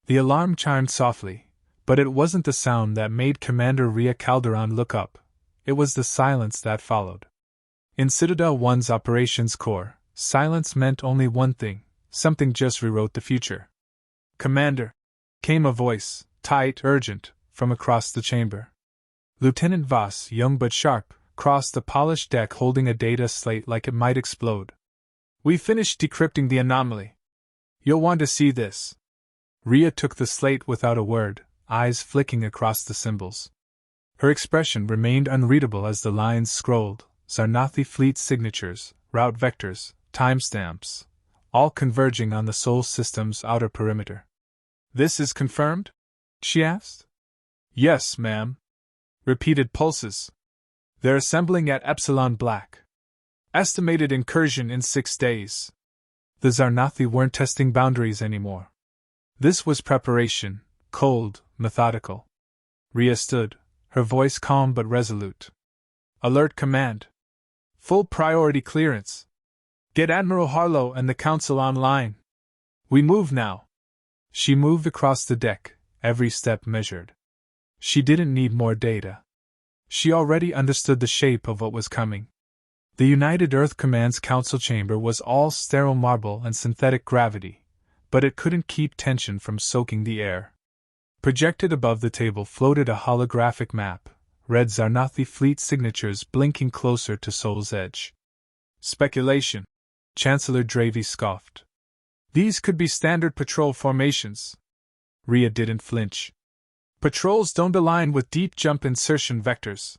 The alarm chimed softly, but it wasn't the sound that made Commander Ria Calderon look up, it was the silence that followed. In Citadel 1's operations core, silence meant only one thing: something just rewrote the future. "Commander," came a voice, tight, urgent, from across the chamber. Lieutenant Voss, young but sharp, crossed the polished deck holding a data slate like it might explode. "We finished decrypting the anomaly. You'll want to see this." Ria took the slate without a word, eyes flicking across the symbols. Her expression remained unreadable as the lines scrolled: Zarnathi fleet signatures, route vectors, timestamps, all converging on the Sol system's outer perimeter. "This is confirmed?" she asked. "Yes, ma'am." Repeated pulses. "They're assembling at Epsilon Black. Estimated incursion in 6 days." The Zarnathi weren't testing boundaries anymore. This was preparation, cold, methodical. Ria stood, her voice calm but resolute. "Alert command. Full priority clearance. Get Admiral Harlow and the Council online. We move now." She moved across the deck, every step measured. She didn't need more data. She already understood the shape of what was coming. The United Earth Command's council chamber was all sterile marble and synthetic gravity, but it couldn't keep tension from soaking the air. Projected above the table floated a holographic map, red Zarnathi fleet signatures blinking closer to Sol's edge. "Speculation," Chancellor Dravy scoffed. "These could be standard patrol formations." Ria didn't flinch. "Patrols don't align with deep jump insertion vectors.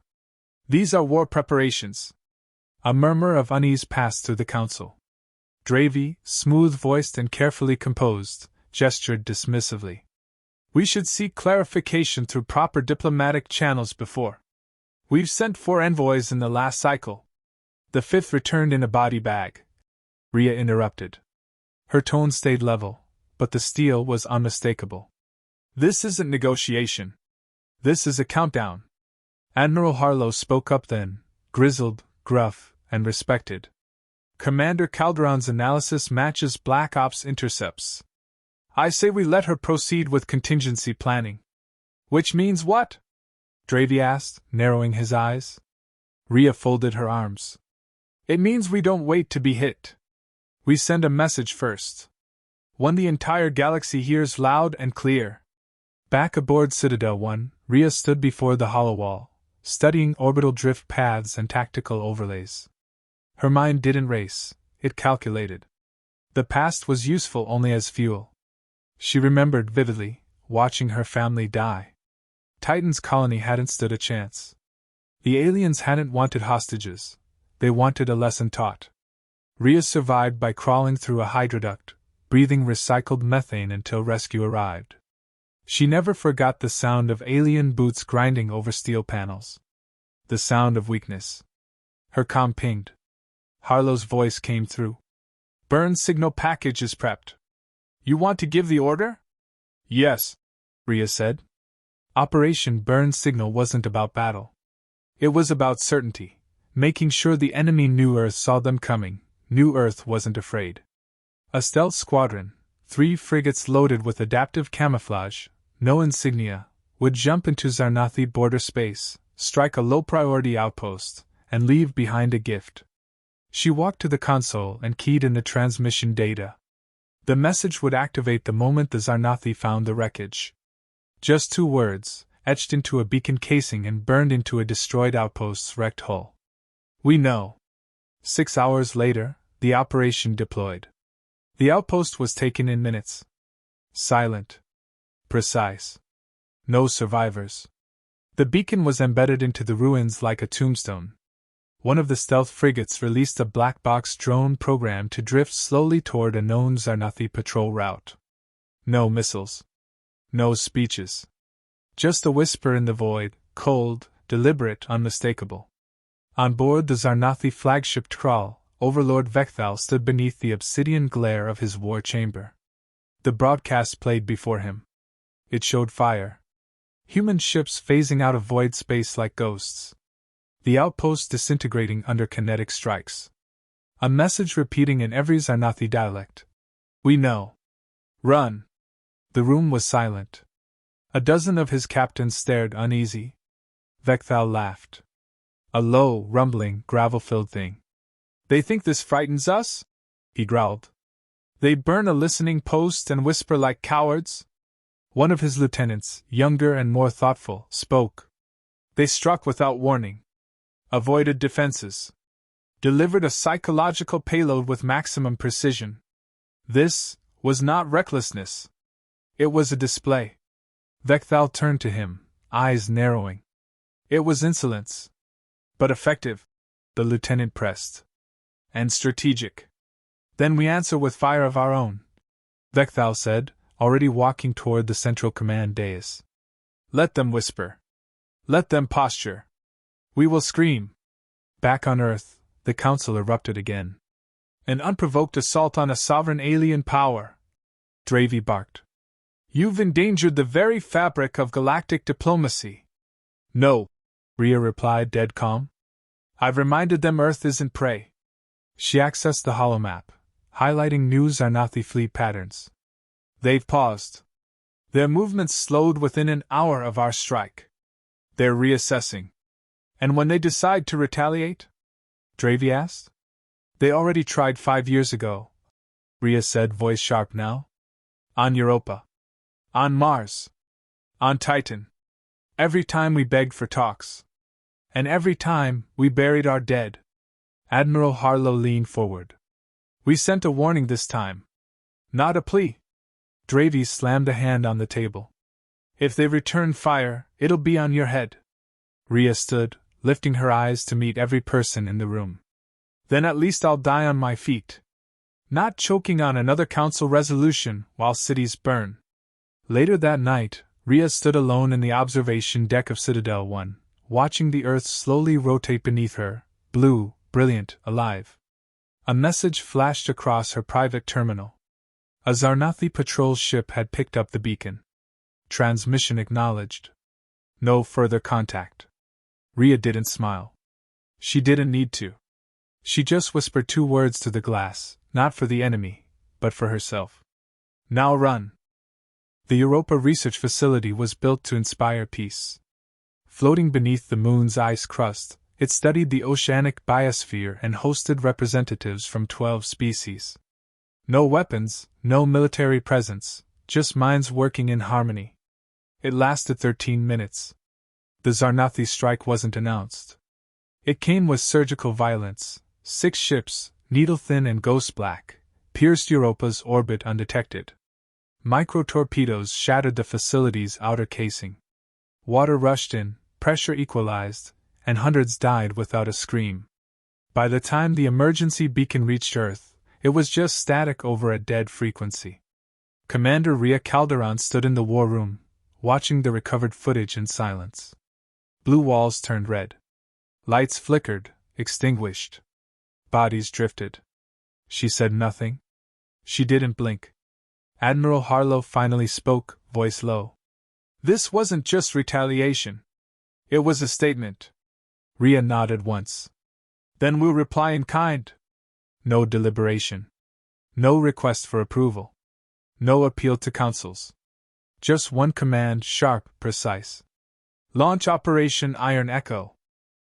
These are war preparations." A murmur of unease passed through the council. Dravy, smooth-voiced and carefully composed, gestured dismissively. "We should seek clarification through proper diplomatic channels before. We've sent 4 envoys in the last cycle. The 5th returned in a body bag." Ria interrupted. Her tone stayed level, but the steel was unmistakable. "This isn't negotiation. This is a countdown." Admiral Harlow spoke up then, grizzled, gruff, and respected. "Commander Calderon's analysis matches Black Ops intercepts. I say we let her proceed with contingency planning." "Which means what?" Dravy asked, narrowing his eyes. Ria folded her arms. "It means we don't wait to be hit. We send a message first. One the entire galaxy hears loud and clear." Back aboard Citadel 1, Ria stood before the holowall, studying orbital drift paths and tactical overlays. Her mind didn't race, it calculated. The past was useful only as fuel. She remembered vividly, watching her family die. Titan's colony hadn't stood a chance. The aliens hadn't wanted hostages, they wanted a lesson taught. Ria survived by crawling through a hydroduct, breathing recycled methane until rescue arrived. She never forgot the sound of alien boots grinding over steel panels. The sound of weakness. Her comm pinged. Harlow's voice came through. "Burn signal package is prepped. You want to give the order?" "Yes," Ria said. Operation Burn Signal wasn't about battle. It was about certainty, making sure the enemy New Earth saw them coming. New Earth wasn't afraid. A stealth squadron, 3 frigates loaded with adaptive camouflage, no insignia, would jump into Zarnathi border space, strike a low-priority outpost, and leave behind a gift. She walked to the console and keyed in the transmission data. The message would activate the moment the Zarnathi found the wreckage. Just 2 words, etched into a beacon casing and burned into a destroyed outpost's wrecked hull. "We know." 6 hours later, the operation deployed. The outpost was taken in minutes. Silent. Precise. No survivors. The beacon was embedded into the ruins like a tombstone. One of the stealth frigates released a black box drone program to drift slowly toward a known Zarnathi patrol route. No missiles. No speeches. Just a whisper in the void, cold, deliberate, unmistakable. On board the Zarnathi flagship Thrall, Overlord Vekthal stood beneath the obsidian glare of his war chamber. The broadcast played before him. It showed fire. Human ships phasing out of void space like ghosts. The outpost disintegrating under kinetic strikes. A message repeating in every Zarnathi dialect. "We know. Run." The room was silent. A dozen of his captains stared uneasy. Vekthal laughed. A low, rumbling, gravel-filled thing. They think this frightens us? He growled. They burn a listening post and whisper like cowards? One of his lieutenants, younger and more thoughtful, spoke. They struck without warning. Avoided defenses. Delivered a psychological payload with maximum precision. This was not recklessness. It was a display. Vekthal turned to him, eyes narrowing. It was insolence. But effective, the lieutenant pressed. And strategic. Then we answer with fire of our own, Vekthal said, already walking toward the central command dais. Let them whisper. Let them posture. We will scream. Back on Earth, the council erupted again. An unprovoked assault on a sovereign alien power, Dravy barked. You've endangered the very fabric of galactic diplomacy. No, Rhea replied dead calm. I've reminded them Earth isn't prey. She accessed the holomap, highlighting new Zarnathi fleet patterns. They've paused. Their movements slowed within an hour of our strike. They're reassessing. And when they decide to retaliate? Dravy asked. They already tried 5 years ago, Rhea said, voice sharp now. On Europa. On Mars. On Titan. Every time we begged for talks. And every time we buried our dead. Admiral Harlow leaned forward. We sent a warning this time. Not a plea. Dravy slammed a hand on the table. If they return fire, it'll be on your head. Rhea stood, lifting her eyes to meet every person in the room. Then at least I'll die on my feet. Not choking on another council resolution while cities burn. Later that night, Rhea stood alone in the observation deck of Citadel 1, watching the Earth slowly rotate beneath her, blue, brilliant, alive. A message flashed across her private terminal. A Zarnathi patrol ship had picked up the beacon. Transmission acknowledged. No further contact. Rhea didn't smile. She didn't need to. She just whispered 2 words to the glass, not for the enemy, but for herself. Now run. The Europa Research Facility was built to inspire peace. Floating beneath the moon's ice crust, it studied the oceanic biosphere and hosted representatives from 12 species. No weapons, no military presence, just minds working in harmony. It lasted 13 minutes. The Zarnathi strike wasn't announced. It came with surgical violence. 6 ships, needle-thin and ghost-black, pierced Europa's orbit undetected. Micro-torpedoes shattered the facility's outer casing. Water rushed in, pressure equalized, and hundreds died without a scream. By the time the emergency beacon reached Earth, it was just static over a dead frequency. Commander Rhea Calderon stood in the war room, watching the recovered footage in silence. Blue walls turned red. Lights flickered, extinguished. Bodies drifted. She said nothing. She didn't blink. Admiral Harlow finally spoke, voice low. This wasn't just retaliation. It was a statement. Rhea nodded once. Then we'll reply in kind. No deliberation. No request for approval. No appeal to councils. Just one command, sharp, precise. Launch Operation Iron Echo.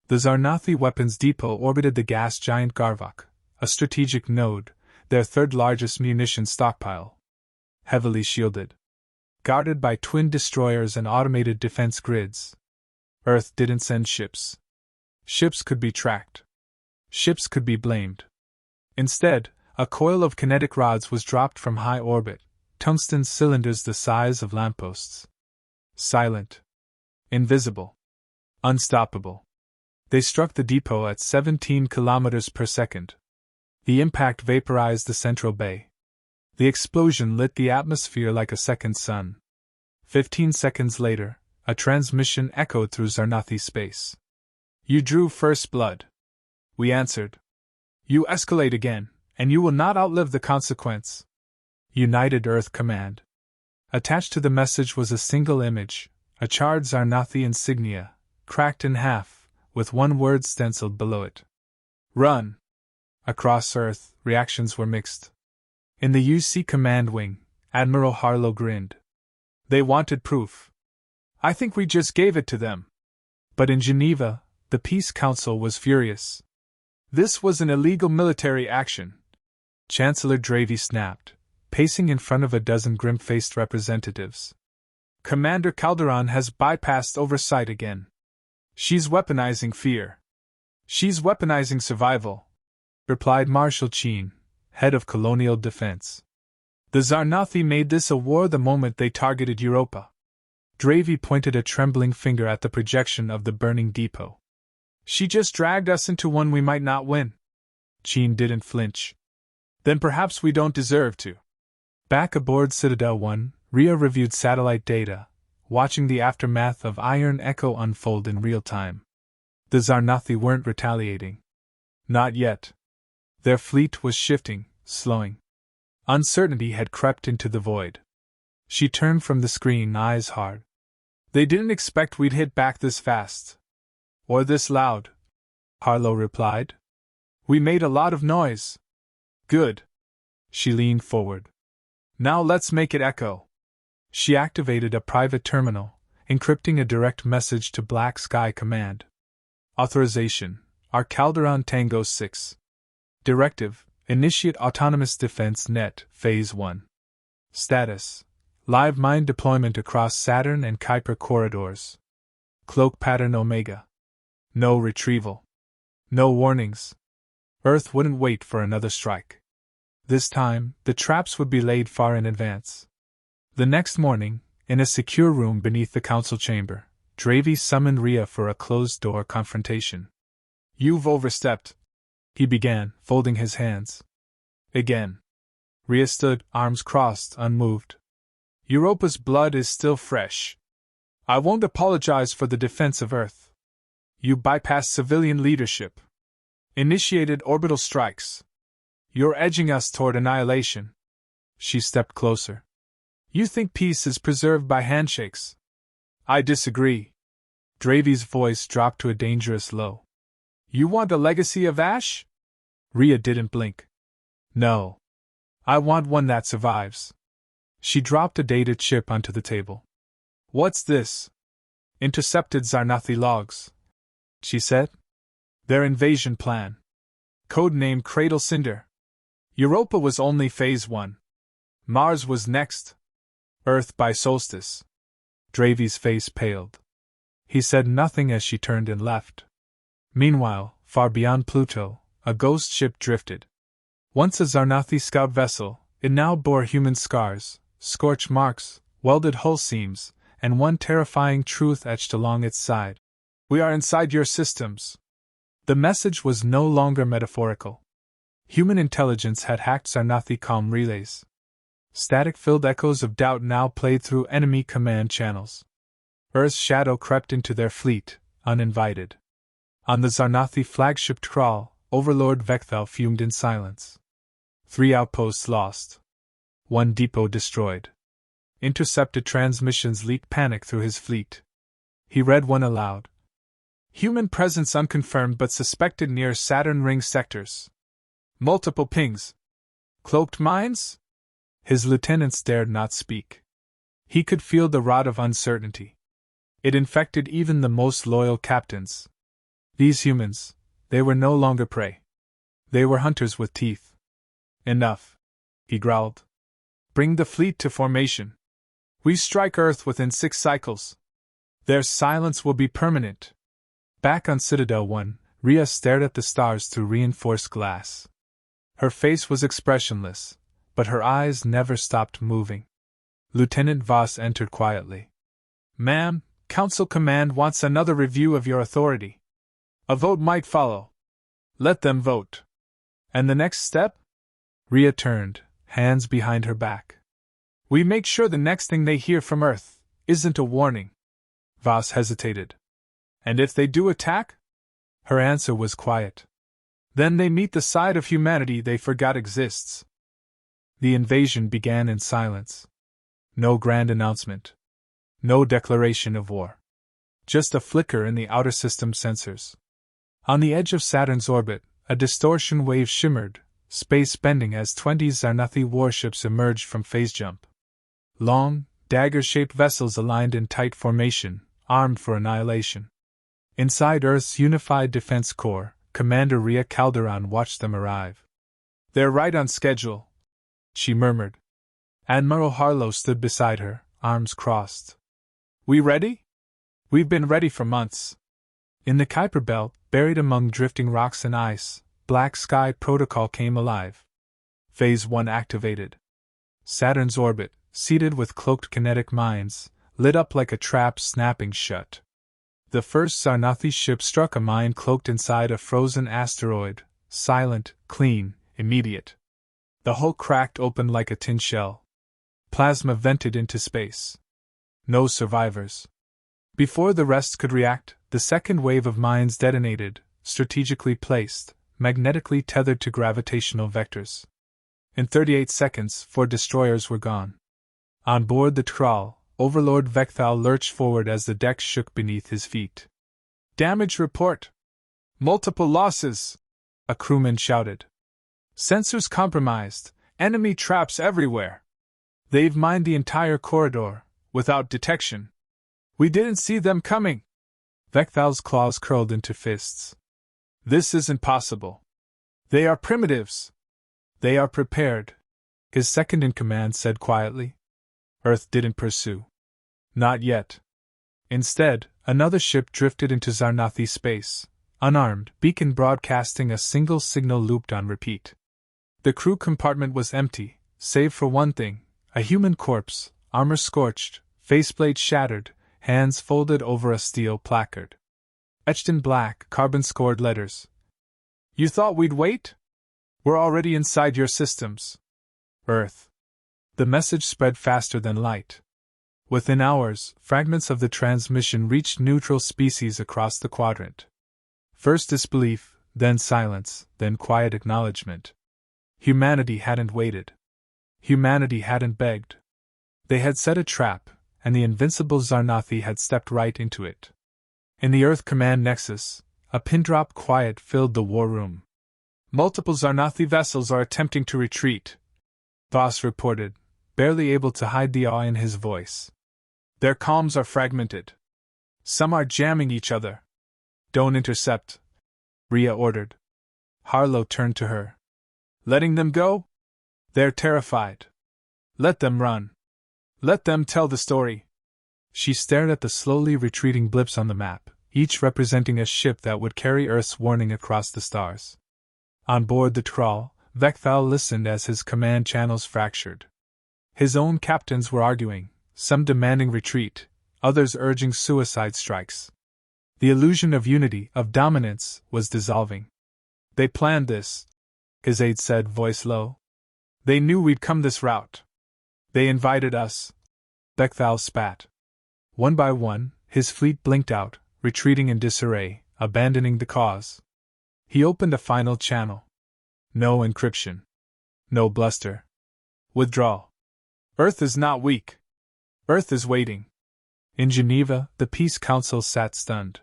The Zarnathi weapons depot orbited the gas giant Garvok, a strategic node, their third largest munition stockpile. Heavily shielded. Guarded by twin destroyers and automated defense grids. Earth didn't send ships. Ships could be tracked. Ships could be blamed. Instead, a coil of kinetic rods was dropped from high orbit, tungsten cylinders the size of lampposts. Silent. Invisible. Unstoppable. They struck the depot at 17 kilometers per second. The impact vaporized the central bay. The explosion lit the atmosphere like a second sun. 15 seconds later, a transmission echoed through Zarnathi space. You drew first blood. We answered. You escalate again, and you will not outlive the consequence. United Earth Command. Attached to the message was a single image, a charred Zarnathi insignia, cracked in half, with one word stenciled below it. Run! Across Earth, reactions were mixed. In the UC Command Wing, Admiral Harlow grinned. They wanted proof. I think we just gave it to them. But in Geneva, the Peace Council was furious. This was an illegal military action. Chancellor Dravy snapped, pacing in front of a dozen grim-faced representatives. Commander Calderon has bypassed oversight again. She's weaponizing fear. She's weaponizing survival, replied Marshal Cheen, head of colonial defense. The Zarnathi made this a war the moment they targeted Europa. Dravy pointed a trembling finger at the projection of the burning depot. She just dragged us into one we might not win. Cheen didn't flinch. Then perhaps we don't deserve to. Back aboard Citadel 1, Rhea reviewed satellite data, watching the aftermath of Iron Echo unfold in real time. The Zarnathi weren't retaliating. Not yet. Their fleet was shifting, slowing. Uncertainty had crept into the void. She turned from the screen, eyes hard. They didn't expect we'd hit back this fast. Or this loud, Harlow replied. We made a lot of noise. Good. She leaned forward. Now let's make it echo. She activated a private terminal, encrypting a direct message to Black Sky Command. Authorization: our Calderon Tango 6. Directive: initiate Autonomous Defense Net, Phase 1. Status: live mine deployment across Saturn and Kuiper corridors. Cloak pattern Omega. No retrieval. No warnings. Earth wouldn't wait for another strike. This time, the traps would be laid far in advance. The next morning, in a secure room beneath the council chamber, Dravy summoned Rhea for a closed-door confrontation. You've overstepped, he began, folding his hands. Again. Rhea stood, arms crossed, unmoved. Europa's blood is still fresh. I won't apologize for the defense of Earth. You bypassed civilian leadership. Initiated orbital strikes. You're edging us toward annihilation. She stepped closer. You think peace is preserved by handshakes? I disagree. Dravy's voice dropped to a dangerous low. You want a legacy of ash? Rhea didn't blink. No. I want one that survives. She dropped a data chip onto the table. What's this? Intercepted Zarnathi logs, she said. Their invasion plan. Codenamed Cradle Cinder. Europa was only Phase 1. Mars was next. Earth by solstice. Dravy's face paled. He said nothing as she turned and left. Meanwhile, far beyond Pluto, a ghost ship drifted. Once a Zarnathi scout vessel, it now bore human scars, scorch marks, welded hull seams, and one terrifying truth etched along its side. We are inside your systems. The message was no longer metaphorical. Human intelligence had hacked Zarnathi comm relays. Static-filled echoes of doubt now played through enemy command channels. Earth's shadow crept into their fleet, uninvited. On the Zarnathi flagship trawl, Overlord Vekthal fumed in silence. 3 outposts lost. 1 depot destroyed. Intercepted transmissions leaked panic through his fleet. He read one aloud. Human presence unconfirmed but suspected near Saturn ring sectors. Multiple pings. Cloaked mines? His lieutenants dared not speak. He could feel the rot of uncertainty. It infected even the most loyal captains. These humans, they were no longer prey. They were hunters with teeth. Enough, he growled. Bring the fleet to formation. We strike Earth within 6 cycles. Their silence will be permanent. Back on Citadel 1, Rhea stared at the stars through reinforced glass. Her face was expressionless, but her eyes never stopped moving. Lieutenant Voss entered quietly. Ma'am, Council Command wants another review of your authority. A vote might follow. Let them vote. And the next step? Rhea turned, hands behind her back. We make sure the next thing they hear from Earth isn't a warning. Voss hesitated. And if they do attack? Her answer was quiet. Then they meet the side of humanity they forgot exists. The invasion began in silence. No grand announcement. No declaration of war. Just a flicker in the outer system sensors. On the edge of Saturn's orbit, a distortion wave shimmered, space bending as 20 Zarnathi warships emerged from phase jump. Long, dagger-shaped vessels aligned in tight formation, armed for annihilation. Inside Earth's unified defense corps, Commander Rhea Calderon watched them arrive. "They're right on schedule," she murmured. Admiral Harlow stood beside her, arms crossed. "We ready?" "We've been ready for months." In the Kuiper Belt, buried among drifting rocks and ice, Black Sky Protocol came alive. Phase 1 activated. Saturn's orbit, seeded with cloaked kinetic mines, lit up like a trap snapping shut. The first Zarnathi ship struck a mine cloaked inside a frozen asteroid, silent, clean, immediate. The hull cracked open like a tin shell. Plasma vented into space. No survivors. Before the rest could react, the second wave of mines detonated, strategically placed, magnetically tethered to gravitational vectors. In 38 seconds, 4 destroyers were gone. On board the trawl, Overlord Vekthal lurched forward as the deck shook beneath his feet. "Damage report! Multiple losses!" a crewman shouted. "Sensors compromised, enemy traps everywhere. They've mined the entire corridor, without detection. We didn't see them coming." Vekthal's claws curled into fists. "This isn't possible. They are primitives." "They are prepared," his second-in-command said quietly. Earth didn't pursue. Not yet. Instead, another ship drifted into Zarnathi space, unarmed, beacon broadcasting a single signal looped on repeat. The crew compartment was empty, save for one thing: a human corpse, armor scorched, faceplate shattered, hands folded over a steel placard. Etched in black, carbon-scored letters. "You thought we'd wait? We're already inside your systems. Earth." The message spread faster than light. Within hours, fragments of the transmission reached neutral species across the quadrant. First disbelief, then silence, then quiet acknowledgement. Humanity hadn't waited. Humanity hadn't begged. They had set a trap, and the invincible Zarnathi had stepped right into it. In the Earth Command Nexus, a pin-drop quiet filled the war room. "Multiple Zarnathi vessels are attempting to retreat," Voss reported, barely able to hide the awe in his voice. "Their comms are fragmented. Some are jamming each other." "Don't intercept," Rhea ordered. Harlow turned to her. "Letting them go? They're terrified. Let them run. Let them tell the story." She stared at the slowly retreating blips on the map, each representing a ship that would carry Earth's warning across the stars. On board the trawl, Vekthal listened as his command channels fractured. His own captains were arguing, some demanding retreat, others urging suicide strikes. The illusion of unity, of dominance, was dissolving. "They planned this," his aide said, voice low. "They knew we'd come this route. They invited us." Vekthal spat. One by one, his fleet blinked out, retreating in disarray, abandoning the cause. He opened a final channel. No encryption. No bluster. Withdrawal. Earth is not weak. Earth is waiting. In Geneva, the Peace Council sat stunned.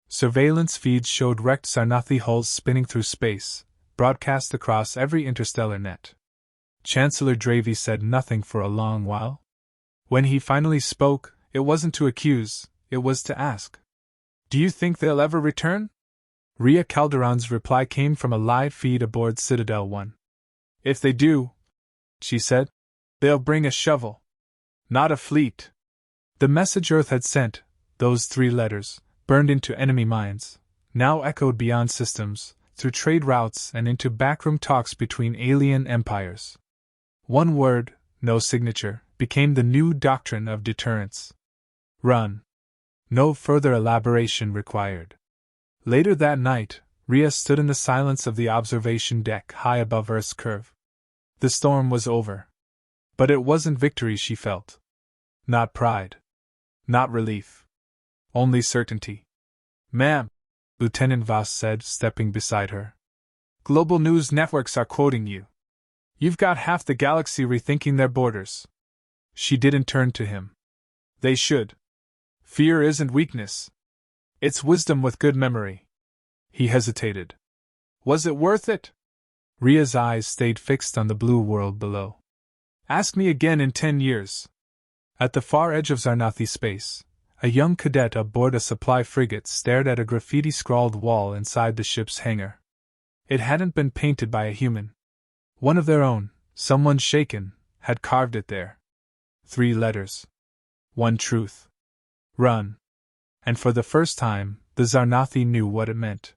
Surveillance feeds showed wrecked Zarnathi hulls spinning through space, broadcast across every interstellar net. Chancellor Dravey said nothing for a long while. When he finally spoke, it wasn't to accuse, it was to ask. "Do you think they'll ever return?" Rhea Calderon's reply came from a live feed aboard Citadel 1. "If they do," she said, "they'll bring a shovel. Not a fleet." The message Earth had sent, those 3 letters, burned into enemy minds, now echoed beyond systems, through trade routes and into backroom talks between alien empires. One word, no signature, became the new doctrine of deterrence. Run. No further elaboration required. Later that night, Rhea stood in the silence of the observation deck high above Earth's curve. The storm was over. But it wasn't victory she felt. Not pride. Not relief. Only certainty. "Ma'am," Lieutenant Voss said, stepping beside her. "Global news networks are quoting you. You've got half the galaxy rethinking their borders." She didn't turn to him. "They should. Fear isn't weakness. It's wisdom with good memory." He hesitated. "Was it worth it?" Rhea's eyes stayed fixed on the blue world below. "Ask me again in 10 years. At the far edge of Zarnathi space, a young cadet aboard a supply frigate stared at a graffiti-scrawled wall inside the ship's hangar. It hadn't been painted by a human. One of their own, someone shaken, had carved it there. 3 letters. One truth. Run. And for the first time, the Zarnathi knew what it meant.